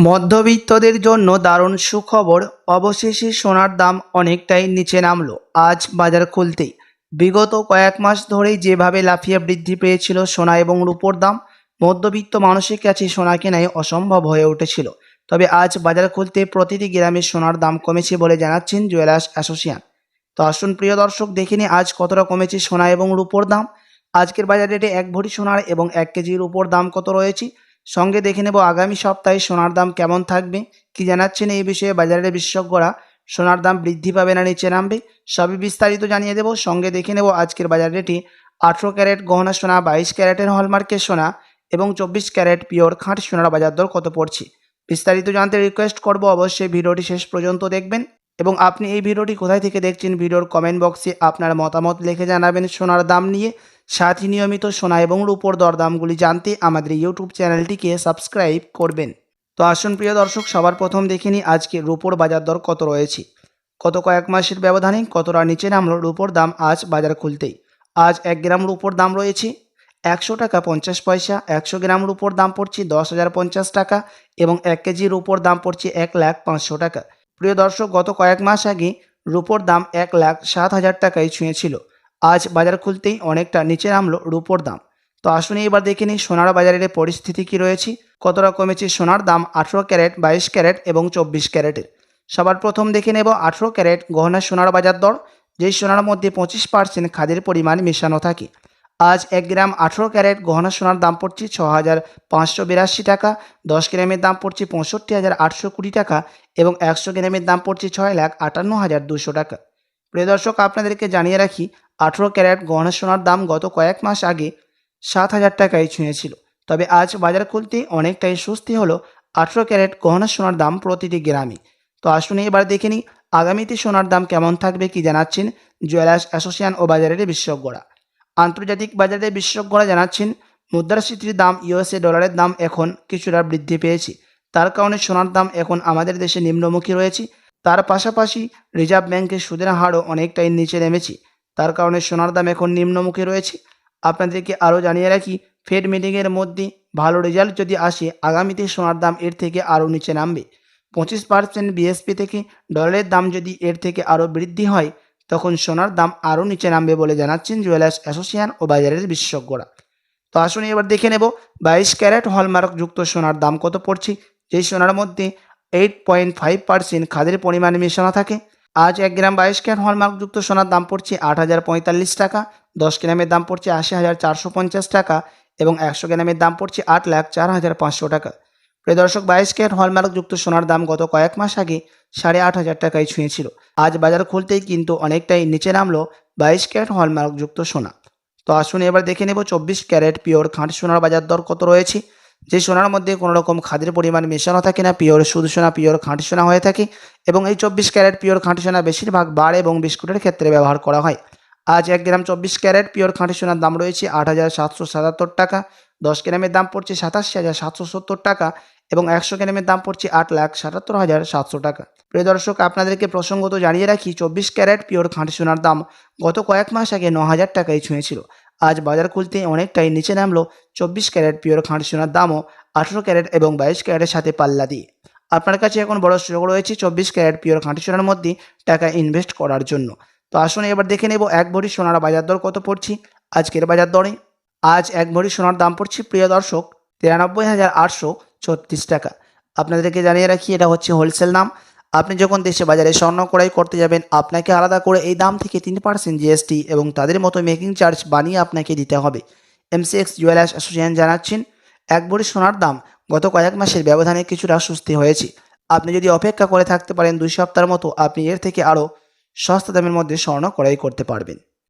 মধ্যবিত্তদের জন্য দারুণ সুখবর, অবশেষে সোনার দাম অনেকটাই নিচে নামলো আজ বাজার খুলতেই। বিগত কয়েক মাস ধরেই যেভাবে লাফিয়ে বৃদ্ধি পেয়েছিল সোনা এবং রূপোর দাম, মধ্যবিত্ত মানুষের কাছে সোনা কেনাই অসম্ভব হয়ে উঠেছিল। তবে আজ বাজার খুলতে প্রতিটি গ্রামে সোনার দাম কমেছে বলে জানাচ্ছেন জুয়েলার্স অ্যাসোসিয়েশন। তো আসুন প্রিয় দর্শক, দেখে নিই আজ কতটা কমেছে সোনা এবং রূপোর দাম। আজকের বাজার রেটে 1 ভরি সোনার এবং 1 কেজি রূপোর দাম কত রয়েছে, সঙ্গে দেখে নেব আগামী সপ্তাহে সোনার দাম কেমন থাকবে, কি জানাচ্ছেন এই বিষয়ে বাজারের বিশেষজ্ঞরা। সোনার দাম বৃদ্ধি পাবে না নিচে নামবে, সবই বিস্তারিত জানিয়ে দেব। সঙ্গে দেখে নেব আজকের বাজার রেটে 18 ক্যারেট গহনা সোনা, 22 ক্যারেটের হলমার্কের সোনা এবং 24 ক্যারেট পিওর খাঁটি সোনার বাজার দর কত পড়ছে। বিস্তারিত জানতে রিকোয়েস্ট করব অবশ্যই ভিডিওটি শেষ পর্যন্ত দেখবেন। এবং আপনি এই ভিডিওটি কোথায় থেকে দেখছেন, ভিডিওর কমেন্ট বক্সে আপনার মতামত লিখে জানাবেন সোনার দাম নিয়ে। সাথে নিয়মিত সোনা এবং রূপোর দরদামগুলি জানতে আমাদের ইউটিউব চ্যানেলটিকে সাবস্ক্রাইব করবেন। তো আসুন প্রিয় দর্শক, সবার প্রথম দেখে নিই আজকে রূপোর বাজার দর কত রয়েছে। গত কয়েক মাসের ব্যবধানে কতটা নিচে নামলো রূপোর দাম আজ বাজার খুলতেই। আজ 1 গ্রাম রূপোর দাম রয়েছে 100 টাকা 50 পয়সা। 100 গ্রাম রূপোর দাম পড়ছে 10,050 টাকা এবং 1 কেজি রূপোর দাম পড়ছে 1,05,000 টাকা। প্রিয় দর্শক, গত কয়েক মাস আগে রূপোর দাম 1,07,000 টাকায় ছুঁয়েছিল। আজ বাজার খুলতেই অনেকটা নিচে নামলো রূপোর দাম। তো আসুন এবার দেখে নিই সোনার বাজারের পরিস্থিতি কী রয়েছে, কতটা কমেছে সোনার দাম 18 ক্যারেট, 22 ক্যারেট এবং 24 ক্যারেটের। সবার প্রথম দেখে নেব 18 ক্যারেট গহনা সোনার বাজার দর, যেই সোনার মধ্যে 25% খাদের পরিমাণ মেশানো থাকে। আজ 1 গ্রাম 18 ক্যারেট গহনা সোনার দাম পড়ছে 6,582 টাকা, 10 গ্রামের দাম পড়ছে 65,820 টাকা এবং 100 গ্রামের দাম পড়ছে 6,58,200 টাকা। প্রিয় দর্শক, আপনাদেরকে জানিয়ে রাখি 18 ক্যারেট গহনা সোনার দাম গত কয়েক মাস আগে 7,000 টাকায় ছুঁয়েছিল। তবে আজ বাজার খুলতে অনেকটাই স্বস্তি হলো 18 ক্যারেট গহনা সোনার দাম প্রতিটি গ্রামে। তো আসুন এবার দেখে নিই আগামীতে সোনার দাম কেমন থাকবে, কি জানাচ্ছেন জুয়েলার্স অ্যাসোসিয়েশন ও বাজারের বিশেষজ্ঞরা। আন্তর্জাতিক বাজারের বিশেষজ্ঞরা জানাচ্ছেন মুদ্রাস্ফীতির দাম, ইউএসএ ডলারের দাম এখন কিছুটা বৃদ্ধি পেয়েছে। তার কারণে সোনার দাম এখন আমাদের দেশে নিম্নমুখী রয়েছে। তার পাশাপাশি রিজার্ভ ব্যাংকের সুদের হারও অনেকটাই নিচে নেমেছে। তার কারণে সোনার দাম এখন নিম্নমুখী রয়েছে। আপনাদেরকে আরও জানিয়ে রাখি, ফেড মিটিংয়ের মধ্যে ভালো রেজাল্ট যদি আসে, আগামীতে সোনার দাম এর থেকে আরও নিচে নামবে। 25% বিএসপি থেকে ডলারের দাম যদি এর থেকে আরও বৃদ্ধি হয়, তখন সোনার দাম আরও নিচে নামবে বলে জানাচ্ছেন জুয়েলার্স অ্যাসোসিয়েশন ও বাজারের বিশেষজ্ঞরা। তো আসুন এবার দেখে নেব 22 ক্যারেট হলমার্ক যুক্ত সোনার দাম কত পড়ছে, যেই সোনার মধ্যে 8.5% খাদের পরিমাণ মেশানো থাকে। আজ 1 গ্রাম 22 ক্যারেট হলমার্ক যুক্ত সোনার দাম পড়ছে 8,045 টাকা, 10 গ্রামের দাম পড়ছে 80,450 টাকা এবং 100 গ্রামের দাম পড়ছে 8,04,500 টাকা। প্রিয় দর্শক, 22 ক্যারেট হলমার্ক যুক্ত সোনার দাম গত কয়েক মাস আগে 8,500 টাকায় ছুঁয়েছিল। আজ বাজার খুলতেই কিন্তু অনেকটাই নিচে নামলো 22 ক্যারেট হলমার্ক যুক্ত সোনা। তো আসুন এবার দেখে নেব 24 ক্যারেট পিওর খাঁটি সোনার বাজার দর কত রয়েছে, যে সোনার মধ্যে কোনো রকম খাদের পরিমাণ মেশানো থাকে না, পিওর শুধু সোনা, পিওর খাঁটি সোনা হয়ে থাকে। এবং এই 24 ক্যারেট পিওর খাঁটি সোনা বেশিরভাগ বার এবং বিস্কুটের ক্ষেত্রে ব্যবহার করা হয়। আজ 1 গ্রাম 24 ক্যারেট পিওর খাঁটি সোনার দাম রয়েছে 8,777 টাকা, 10 গ্রামের দাম পড়ছে 87,770 টাকা এবং 100 গ্রামের দাম পড়ছে 8,77,700 টাকা। প্রিয় দর্শক, আপনাদেরকে প্রসঙ্গত জানিয়ে রাখি 24 ক্যারেট পিওর খাঁটি সোনার দাম গত কয়েক মাস আগে 9,000 টাকায় ছুঁয়েছিল। আজ বাজার খুলতে অনেকটাই নিচে নামলো 24 ক্যারেট পিওর খাঁটি সোনার দামও 18 ক্যারেট এবং 22 ক্যারেটের সাথে পাল্লা দিয়ে। আপনার কাছে এখন বড় সুযোগ রয়েছে 24 ক্যারেট পিওর খাঁটি সোনার মধ্যে টাকা ইনভেস্ট করার জন্য। তো আসুন এবার দেখে নেব 1 ভরি সোনার বাজার দর কত পড়ছে আজকের বাজার দরে। আজ 1 ভরি সোনার দাম পড়ছে প্রিয় দর্শক 93,836 টাকা। আপনাদেরকে জানিয়ে রাখি এটা হচ্ছে হোলসেল দাম। আপনি যখন দেশে বাজারে স্বর্ণ ক্রয় করতে যাবেন, আপনাকে আলাদা করে এই দাম থেকে 3% জিএসটি এবং তাদের মতো মেকিং চার্জ বানিয়ে আপনাকে দিতে হবে। এমসিএক্স জুয়েলার্স অ্যাসোসিয়েশন জানাচ্ছেন 1 ভরি সোনার দাম গত কয়েক মাসের ব্যবধানে কিছুটা সুস্থি হয়েছে। আপনি যদি অপেক্ষা করে থাকতে পারেন 2 সপ্তাহের মতো, আপনি এর থেকে আরও সস্তা দামের মধ্যে স্বর্ণ ক্রয় করতে পারবেন।